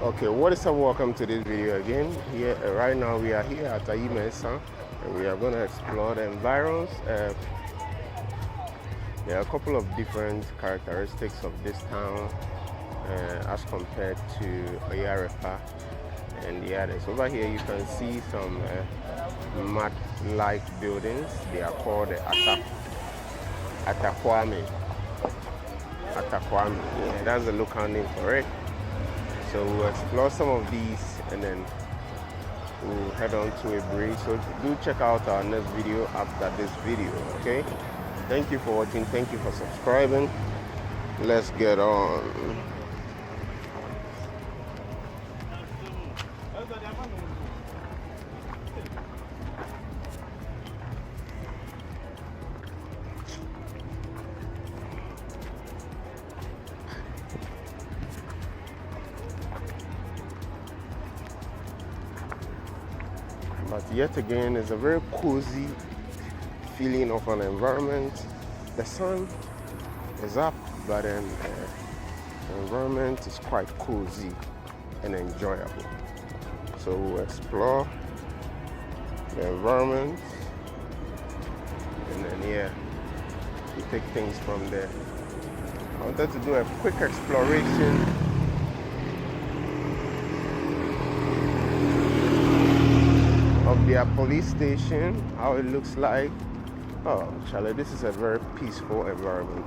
Okay, what is up? Welcome to this video again. Here, right now we are here at Ayi Mensah, and we are going to explore the environs. There are a couple of different characteristics of this town as compared to Oyarepa and the others. Over here you can see some mud-like buildings. They are called the Atakwame. Yeah, that's the local name for it. So we'll explore some of these and then we'll head on to a bridge. So do check out our next video after this video, okay? Thank you for watching. Thank you for subscribing. Let's get on. But yet again, it's a very cozy feeling of an environment. The sun is up, but then the environment is quite cozy and enjoyable. So we'll explore the environment and then yeah, we take things from there. I wanted to do a quick exploration of their police station, how it looks like. Oh, Charlie, this is a very peaceful environment.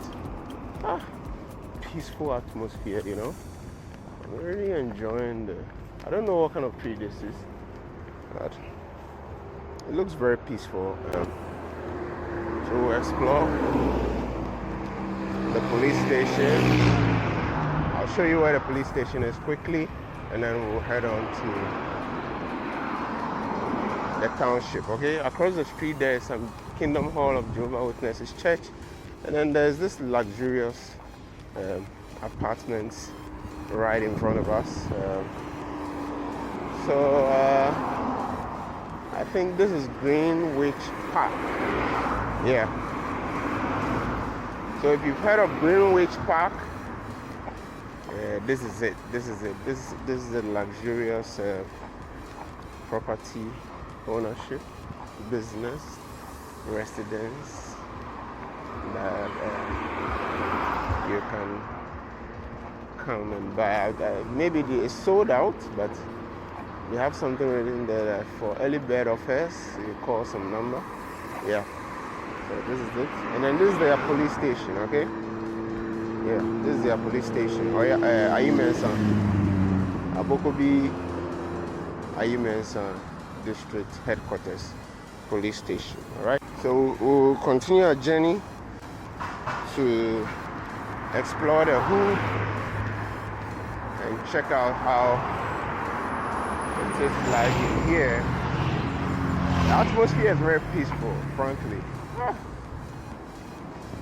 Peaceful atmosphere, you know. I'm really enjoying I don't know what kind of tree this is, but it looks very peaceful. So we'll explore the police station. I'll show you where the police station is quickly, and then we'll head on to the township. Okay, across the street there is some Kingdom Hall of Jehovah's Witnesses Church, and then there's this luxurious apartments right in front of us. I think this is Greenwich Park. Yeah. So if you've heard of Greenwich Park, this is it. This is a luxurious property ownership, business, residence that you can come and buy. Maybe it's sold out, but we have something written there that for early bird offers, you call some number. Yeah. So this is it. And then this is their police station, okay? Yeah, this is their police station. Ayi Mensah. Abokobi Ayi Mensah District Headquarters Police Station. Alright, so we'll continue our journey to explore the hood and check out how it is like in here. The atmosphere is very peaceful, frankly.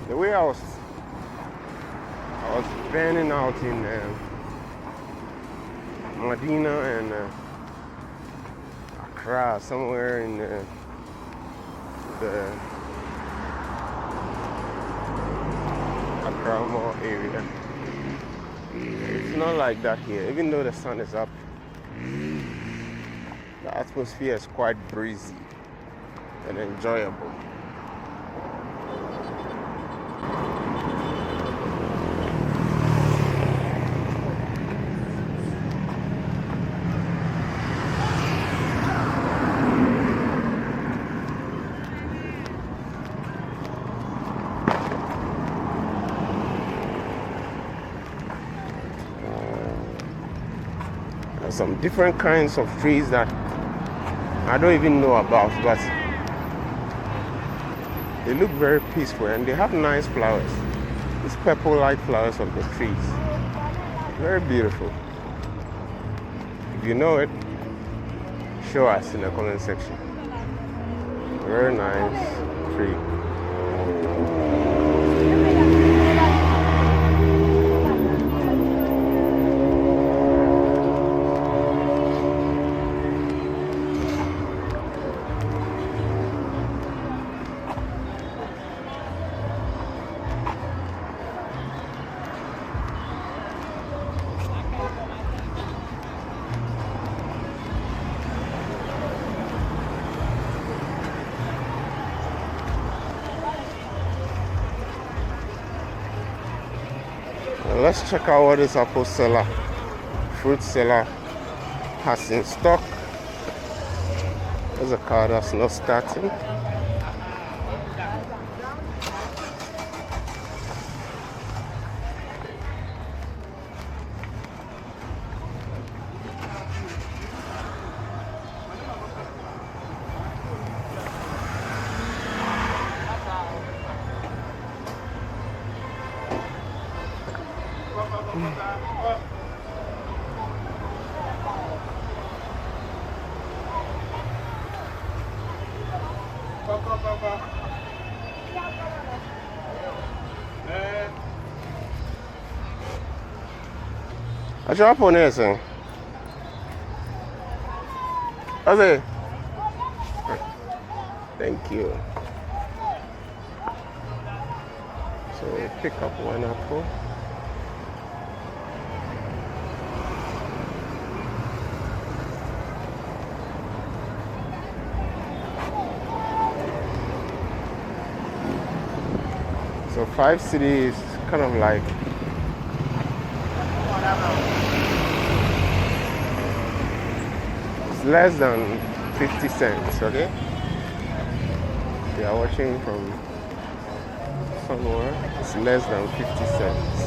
The way I was burning out in Medina and Accra, somewhere in the Accra Mall area. It's not like that here. Even though the sun is up, the atmosphere is quite breezy and enjoyable. Some different kinds of trees that I don't even know about, but they look very peaceful and they have nice flowers. These purple-like flowers of the trees. Very beautiful. If you know it, show us in the comment section. Very nice tree. Let's check out what this apple seller, fruit seller has in stock. There's a car that's not starting. I drop on there, sir. Okay. Thank you. So we pick up one apple. So 5 cedi is kind of like it's less than 50 cents, okay? If you are watching from somewhere, it's less than 50 cents.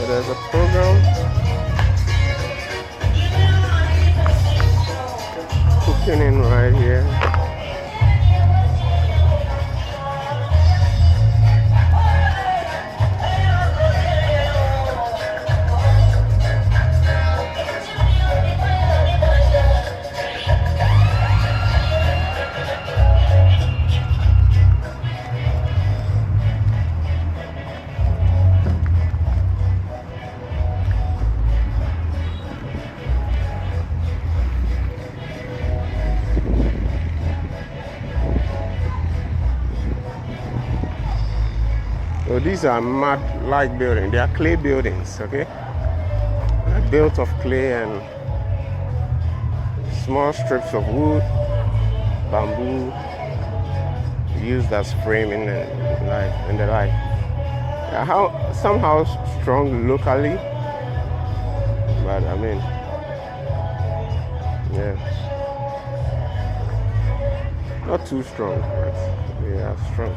There's a program cooking in right here. So these are mud-like buildings. They are clay buildings, okay? They're built of clay and small strips of wood, bamboo, used as framing and the like. Somehow strong locally, but I mean, yeah, not too strong, but yeah, strong.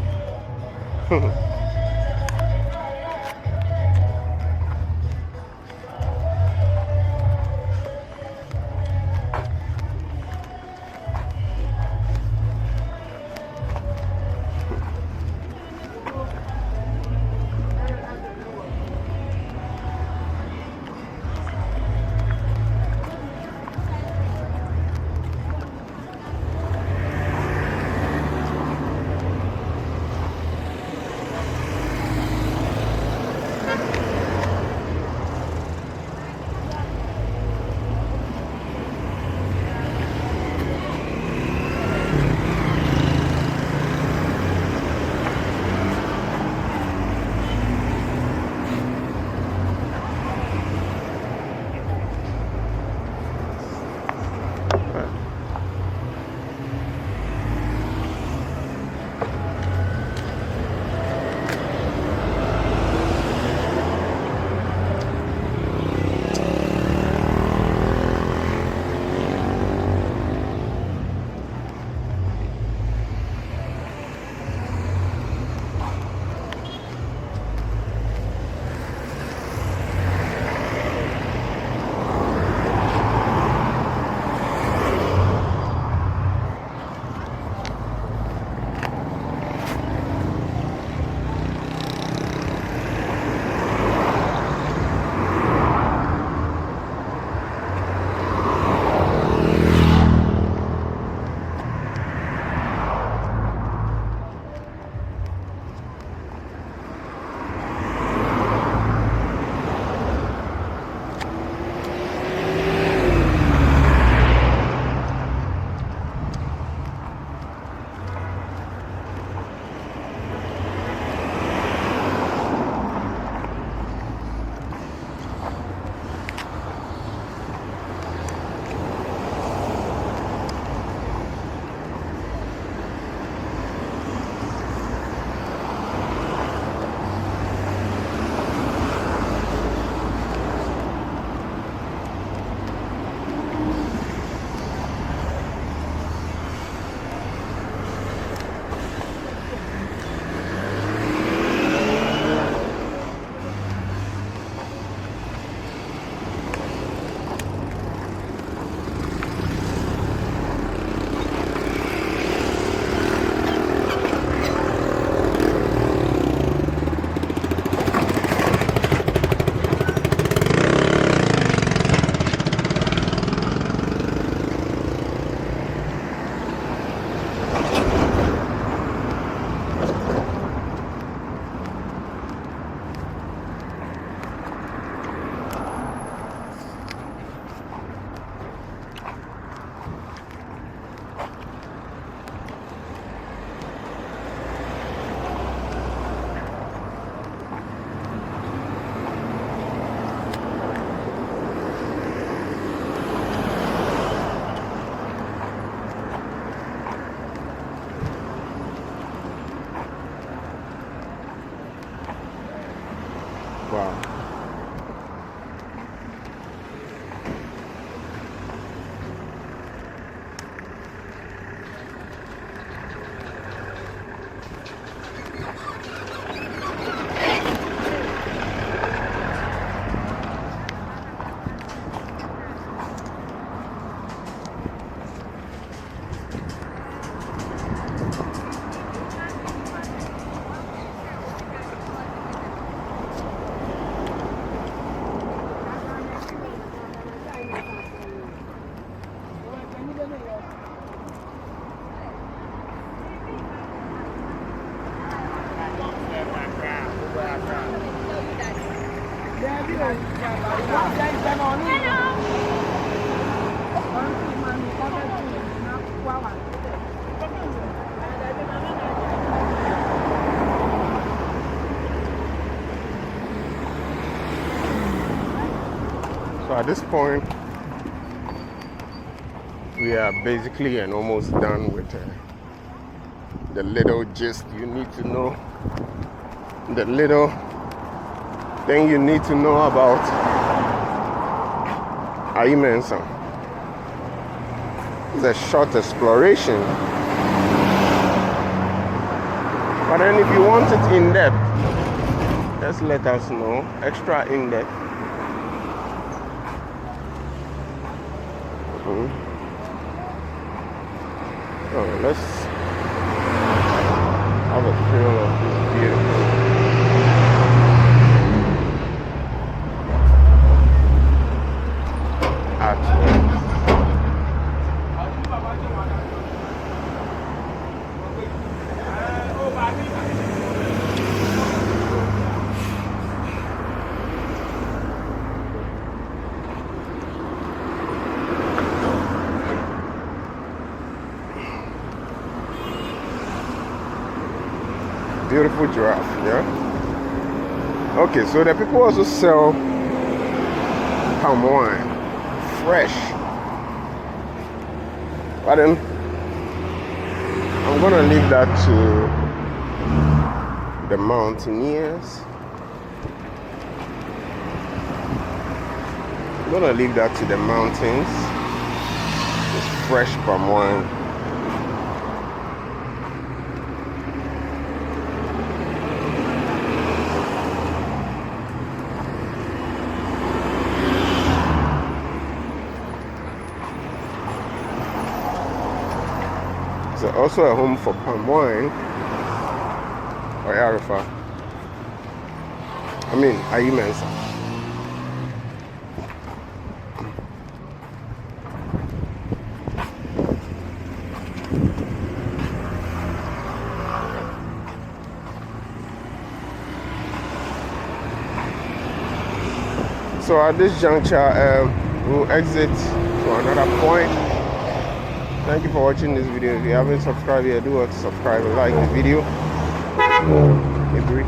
So at this point, we are basically and almost done with the little gist you need to know, the little thing you need to know about Ayi Mensah. It's a short exploration, but then if you want it in depth, just let us know, extra in depth. So let's have a feel of this beautiful artwork. Beautiful giraffe, yeah. Okay, so the people also sell palm wine, fresh. But then I'm gonna leave that to the mountaineers. I'm gonna leave that to the mountains. This fresh palm wine. It's also a home for palm wine, or Arifa. I mean, Ayi Mensah. So at this juncture, we'll exit to another point. Thank you for watching this video. If you haven't subscribed yet, do subscribe and like the video. Agree.